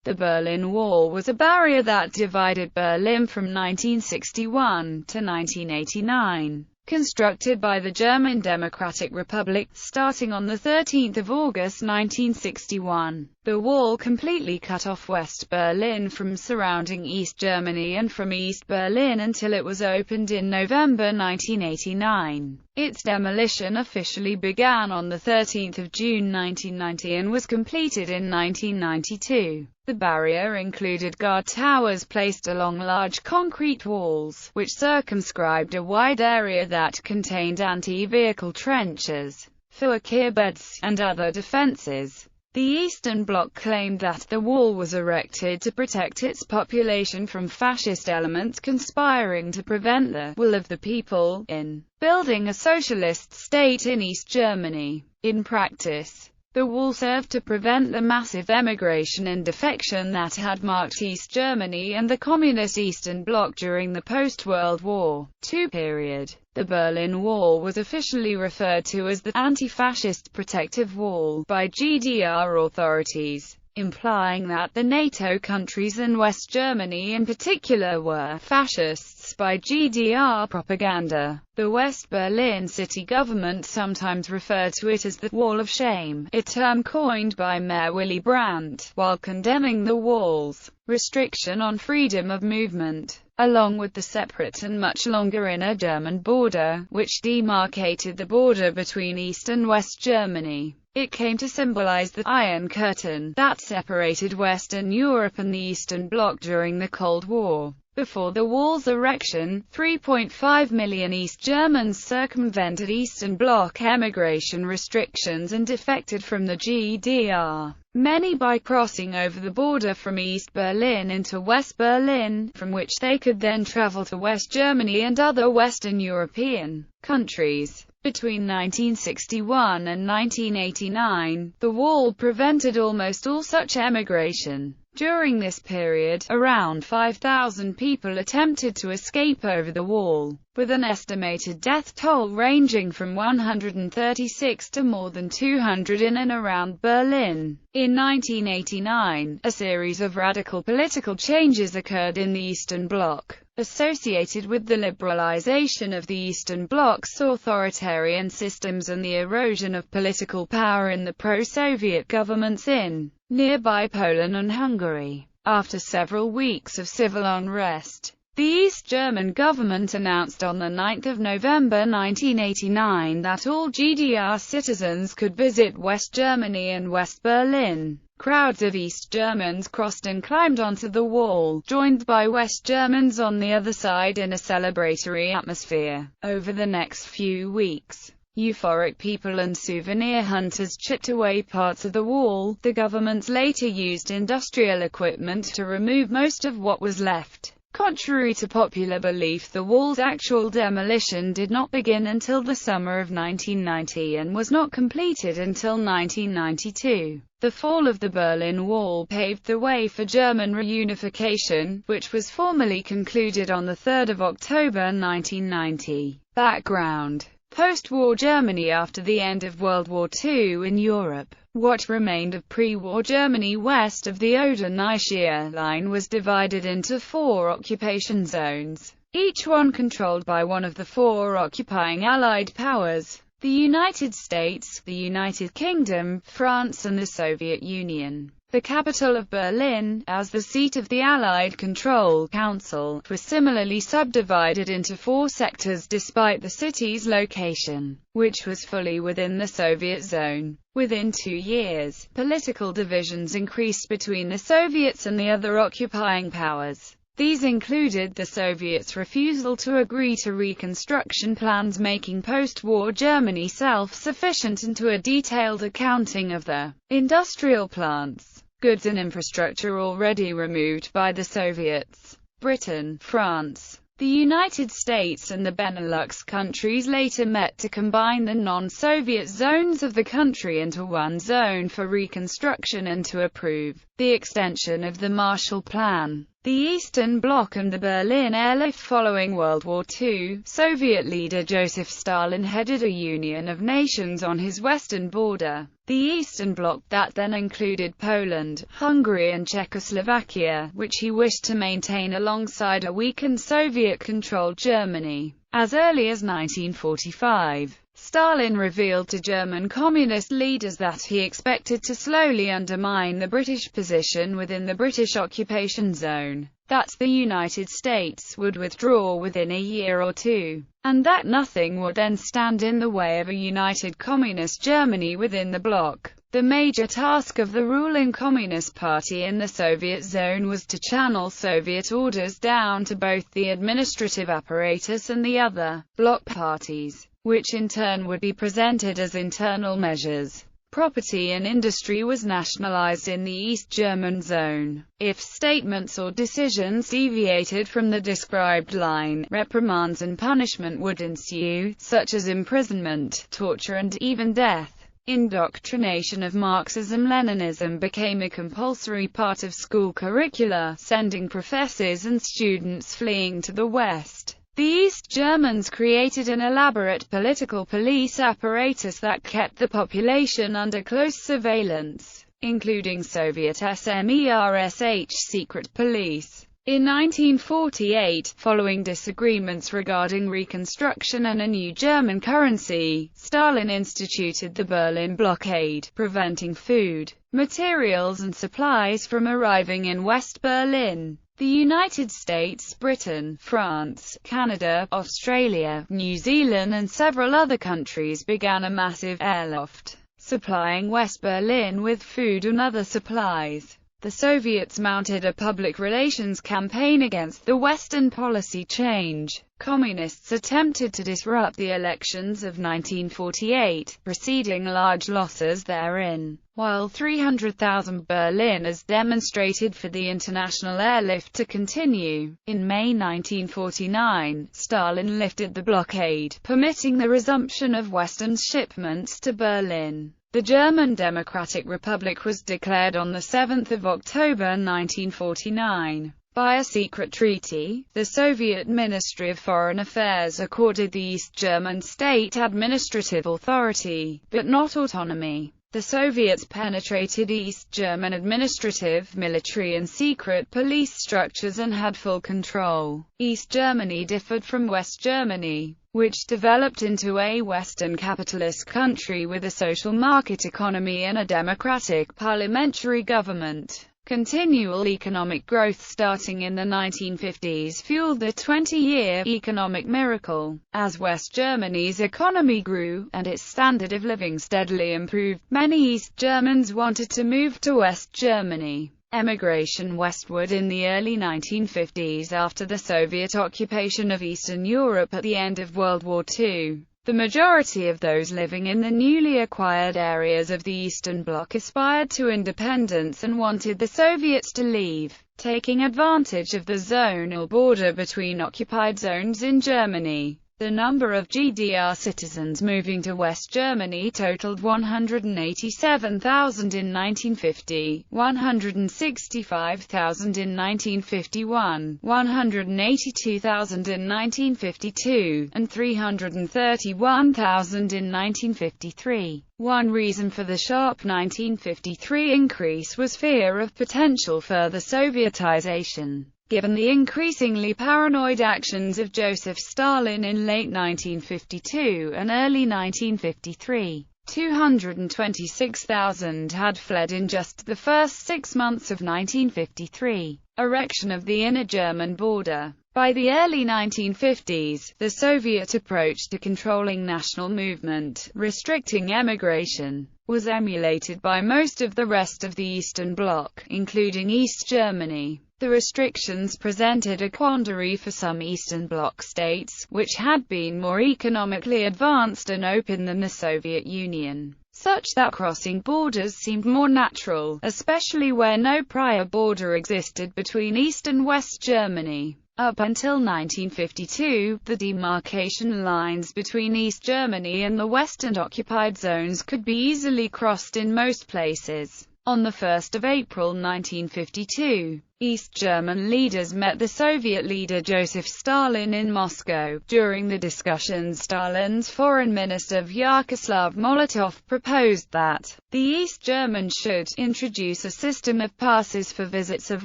The Berlin Wall was a barrier that divided Berlin from 1961 to 1989. Constructed by the German Democratic Republic, starting on 13 August 1961. The wall completely cut off West Berlin from surrounding East Germany and from East Berlin until it was opened in November 1989. Its demolition officially began on 13 June 1990 and was completed in 1992. The barrier included guard towers placed along large concrete walls, which circumscribed a wide area that contained anti-vehicle trenches, Feuerwehr beds, and other defenses. The Eastern Bloc claimed that the wall was erected to protect its population from fascist elements conspiring to prevent the will of the people in building a socialist state in East Germany. In practice, the wall served to prevent the massive emigration and defection that had marked East Germany and the Communist Eastern Bloc during the post-World War II period. The Berlin Wall was officially referred to as the Anti-Fascist Protective Wall by GDR authorities, implying that the NATO countries and West Germany in particular were fascists by GDR propaganda. The West Berlin city government sometimes referred to it as the Wall of Shame, a term coined by Mayor Willy Brandt, while condemning the wall's restriction on freedom of movement, along with the separate and much longer inner German border, which demarcated the border between East and West Germany. It came to symbolize the Iron Curtain that separated Western Europe and the Eastern Bloc during the Cold War. Before the wall's erection, 3.5 million East Germans circumvented Eastern Bloc emigration restrictions and defected from the GDR, many by crossing over the border from East Berlin into West Berlin, from which they could then travel to West Germany and other Western European countries. Between 1961 and 1989, the wall prevented almost all such emigration. During this period, around 5,000 people attempted to escape over the wall, with an estimated death toll ranging from 136 to more than 200 in and around Berlin. In 1989, a series of radical political changes occurred in the Eastern Bloc, associated with the liberalization of the Eastern Bloc's authoritarian systems and the erosion of political power in the pro-Soviet governments in nearby Poland and Hungary. After several weeks of civil unrest, the East German government announced on 9 November 1989 that all GDR citizens could visit West Germany and West Berlin. Crowds of East Germans crossed and climbed onto the wall, joined by West Germans on the other side in a celebratory atmosphere. Over the next few weeks, euphoric people and souvenir hunters chipped away parts of the wall. The government later used industrial equipment to remove most of what was left. Contrary to popular belief, the wall's actual demolition did not begin until the summer of 1990 and was not completed until 1992. The fall of the Berlin Wall paved the way for German reunification, which was formally concluded on 3 October 1990. Background: post-war Germany. After the end of World War II in Europe, what remained of pre-war Germany west of the Oder-Neisse line was divided into 4 occupation zones, each one controlled by one of the 4 occupying Allied powers: the United States, the United Kingdom, France and the Soviet Union. The capital of Berlin, as the seat of the Allied Control Council, was similarly subdivided into 4 sectors despite the city's location, which was fully within the Soviet zone. Within 2 years, political divisions increased between the Soviets and the other occupying powers. These included the Soviets' refusal to agree to reconstruction plans making post-war Germany self-sufficient and to a detailed accounting of the industrial plants, goods and infrastructure already removed by the Soviets. Britain, France, the United States and the Benelux countries later met to combine the non-Soviet zones of the country into one zone for reconstruction and to approve the extension of the Marshall Plan. The Eastern Bloc and the Berlin Airlift. Following World War II, Soviet leader Joseph Stalin headed a union of nations on his western border. The Eastern Bloc, that then included Poland, Hungary and Czechoslovakia, which he wished to maintain alongside a weakened Soviet-controlled Germany. As early as 1945, Stalin revealed to German communist leaders that he expected to slowly undermine the British position within the British occupation zone, that the United States would withdraw within a year or two, and that nothing would then stand in the way of a united communist Germany within the bloc. The major task of the ruling Communist Party in the Soviet zone was to channel Soviet orders down to both the administrative apparatus and the other bloc parties, which in turn would be presented as internal measures. Property and industry was nationalized in the East German zone. If statements or decisions deviated from the described line, reprimands and punishment would ensue, such as imprisonment, torture and even death. Indoctrination of Marxism-Leninism became a compulsory part of school curricula, sending professors and students fleeing to the West. The East Germans created an elaborate political police apparatus that kept the population under close surveillance, including Soviet SMERSH secret police. In 1948, following disagreements regarding reconstruction and a new German currency, Stalin instituted the Berlin blockade, preventing food, materials and supplies from arriving in West Berlin. The United States, Britain, France, Canada, Australia, New Zealand and several other countries began a massive airlift, supplying West Berlin with food and other supplies. The Soviets mounted a public relations campaign against the Western policy change. Communists attempted to disrupt the elections of 1948, preceding large losses therein, while 300,000 Berliners demonstrated for the international airlift to continue. In May 1949, Stalin lifted the blockade, permitting the resumption of Western shipments to Berlin. The German Democratic Republic was declared on 7 October 1949. By a secret treaty, the Soviet Ministry of Foreign Affairs accorded the East German state administrative authority, but not autonomy. The Soviets penetrated East German administrative, military and secret police structures and had full control. East Germany differed from West Germany, which developed into a Western capitalist country with a social market economy and a democratic parliamentary government. Continual economic growth starting in the 1950s fueled the 20-year economic miracle. As West Germany's economy grew, and its standard of living steadily improved, many East Germans wanted to move to West Germany. Emigration westward in the early 1950s after the Soviet occupation of Eastern Europe at the end of World War II. The majority of those living in the newly acquired areas of the Eastern Bloc aspired to independence and wanted the Soviets to leave, taking advantage of the zonal border between occupied zones in Germany. The number of GDR citizens moving to West Germany totaled 187,000 in 1950, 165,000 in 1951, 182,000 in 1952, and 331,000 in 1953. One reason for the sharp 1953 increase was fear of potential further Sovietization. Given the increasingly paranoid actions of Joseph Stalin in late 1952 and early 1953, 226,000 had fled in just the first 6 months of 1953. Erection of the inner German border. By the early 1950s, the Soviet approach to controlling national movement, restricting emigration, was emulated by most of the rest of the Eastern Bloc, including East Germany. The restrictions presented a quandary for some Eastern Bloc states, which had been more economically advanced and open than the Soviet Union, such that crossing borders seemed more natural, especially where no prior border existed between East and West Germany. Up until 1952, the demarcation lines between East Germany and the Western occupied zones could be easily crossed in most places. On the 1st of April 1952, East German leaders met the Soviet leader Joseph Stalin in Moscow. During the discussions, Stalin's foreign minister Vyacheslav Molotov proposed that the East Germans should introduce a system of passes for visits of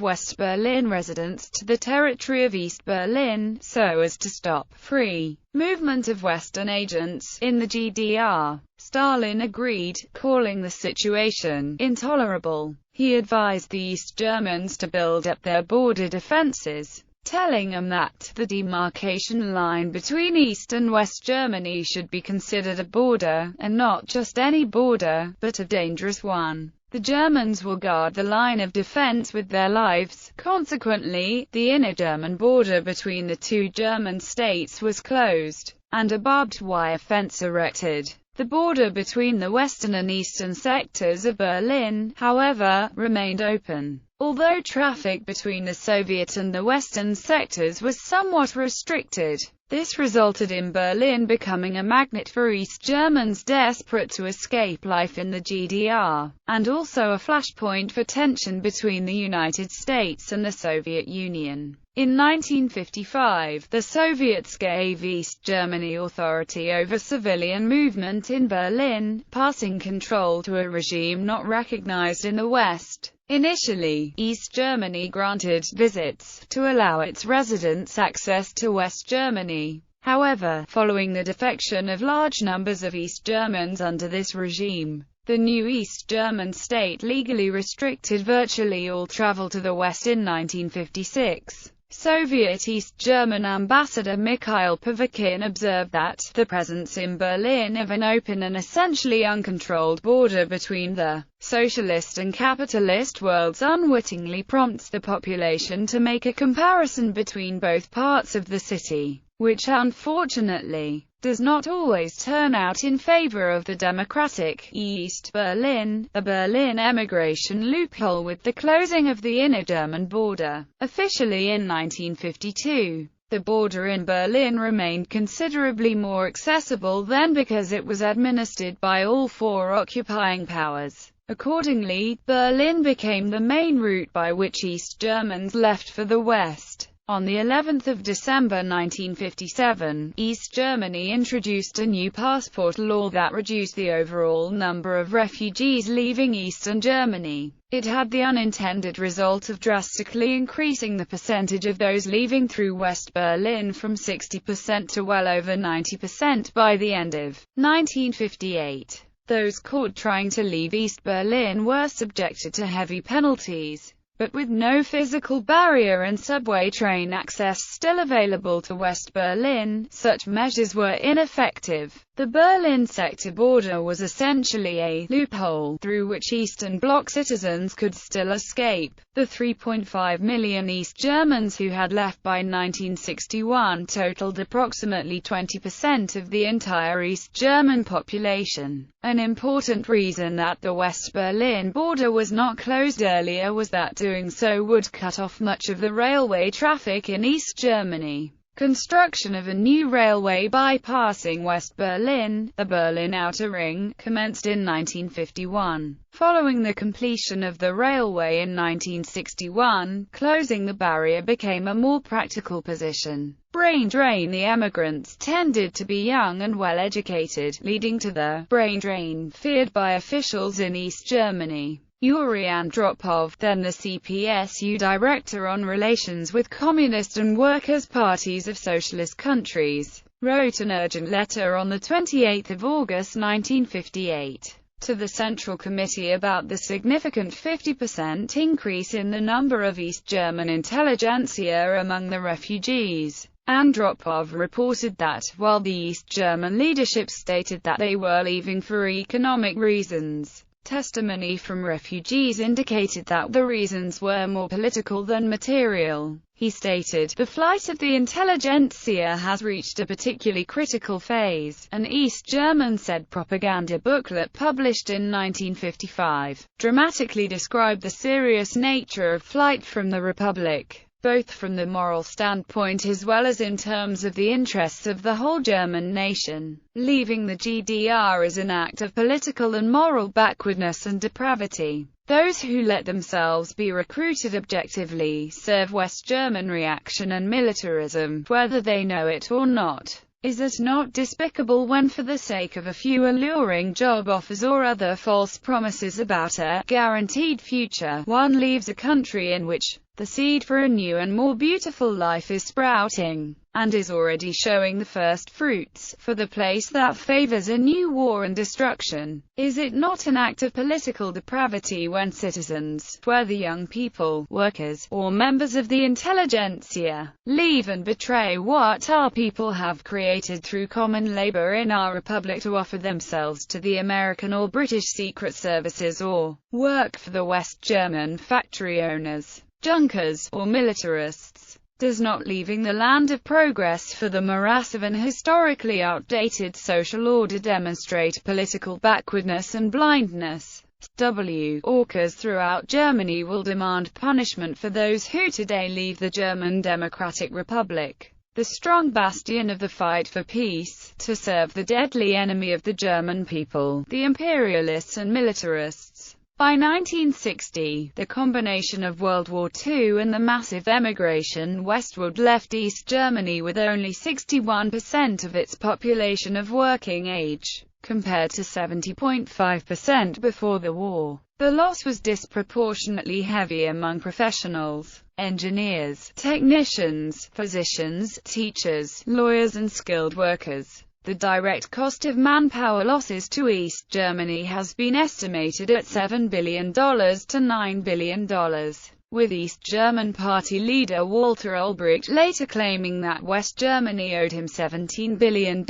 West Berlin residents to the territory of East Berlin, so as to stop free movement of Western agents in the GDR. Stalin agreed, calling the situation intolerable. He advised the East Germans to build up their border defenses, telling them that the demarcation line between East and West Germany should be considered a border, and not just any border, but a dangerous one. The Germans will guard the line of defense with their lives. Consequently, the inner German border between the two German states was closed, and a barbed wire fence erected. The border between the western and eastern sectors of Berlin, however, remained open. Although traffic between the Soviet and the western sectors was somewhat restricted, this resulted in Berlin becoming a magnet for East Germans desperate to escape life in the GDR, and also a flashpoint for tension between the United States and the Soviet Union. In 1955, the Soviets gave East Germany authority over civilian movement in Berlin, passing control to a regime not recognized in the West. Initially, East Germany granted visits to allow its residents access to West Germany. However, following the defection of large numbers of East Germans under this regime, the new East German state legally restricted virtually all travel to the West in 1956. Soviet East German ambassador Mikhail Pavukin observed that the presence in Berlin of an open and essentially uncontrolled border between the socialist and capitalist worlds unwittingly prompts the population to make a comparison between both parts of the city, which unfortunately does not always turn out in favor of the democratic East Berlin. The Berlin emigration loophole with the closing of the inner German border. Officially in 1952, the border in Berlin remained considerably more accessible then because it was administered by all four occupying powers. Accordingly, Berlin became the main route by which East Germans left for the West. On the 11th of December 1957, East Germany introduced a new passport law that reduced the overall number of refugees leaving Eastern Germany. It had the unintended result of drastically increasing the percentage of those leaving through West Berlin from 60% to well over 90% by the end of 1958. Those caught trying to leave East Berlin were subjected to heavy penalties. But with no physical barrier and subway train access still available to West Berlin, such measures were ineffective. The Berlin sector border was essentially a loophole through which Eastern Bloc citizens could still escape. The 3.5 million East Germans who had left by 1961 totaled approximately 20% of the entire East German population. An important reason that the West Berlin border was not closed earlier was that doing so would cut off much of the railway traffic in East Germany. Construction of a new railway bypassing West Berlin, the Berlin Outer Ring, commenced in 1951. Following the completion of the railway in 1961, closing the barrier became a more practical position. Brain drain. The emigrants tended to be young and well-educated, leading to the brain drain feared by officials in East Germany. Yuri Andropov, then the CPSU director on relations with communist and workers' parties of socialist countries, wrote an urgent letter on 28 August 1958 to the Central Committee about the significant 50% increase in the number of East German intelligentsia among the refugees. Andropov reported that, while the East German leadership stated that they were leaving for economic reasons, testimony from refugees indicated that the reasons were more political than material. He stated, "The flight of the intelligentsia has reached a particularly critical phase." An East German said propaganda booklet published in 1955 dramatically described the serious nature of flight from the Republic. both from the moral standpoint as well as in terms of the interests of the whole German nation. Leaving the GDR is an act of political and moral backwardness and depravity. Those who let themselves be recruited objectively serve West German reaction and militarism, whether they know it or not. Is it not despicable when, for the sake of a few alluring job offers or other false promises about a guaranteed future, one leaves a country in which the seed for a new and more beautiful life is sprouting, and is already showing the first fruits, for the place that favors a new war and destruction? Is it not an act of political depravity when citizens, whether young people, workers, or members of the intelligentsia, leave and betray what our people have created through common labor in our republic to offer themselves to the American or British secret services, or work for the West German factory owners, junkers, or militarists? Does not leaving the land of progress for the morass of an historically outdated social order demonstrate political backwardness and blindness? Orcas throughout Germany will demand punishment for those who today leave the German Democratic Republic, the strong bastion of the fight for peace, to serve the deadly enemy of the German people, the imperialists and militarists. By 1960, the combination of World War II and the massive emigration westward left East Germany with only 61% of its population of working age, compared to 70.5% before the war. The loss was disproportionately heavy among professionals, engineers, technicians, physicians, teachers, lawyers and skilled workers. The direct cost of manpower losses to East Germany has been estimated at $7 billion to $9 billion, with East German Party leader Walter Ulbricht later claiming that West Germany owed him $17 billion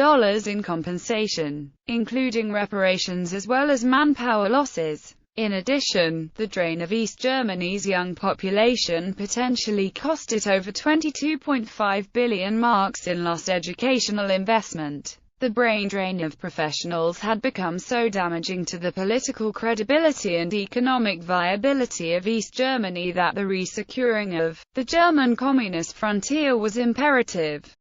in compensation, including reparations as well as manpower losses. In addition, the drain of East Germany's young population potentially cost it over 22.5 billion marks in lost educational investment. The brain drain of professionals had become so damaging to the political credibility and economic viability of East Germany that the resecuring of the German communist frontier was imperative.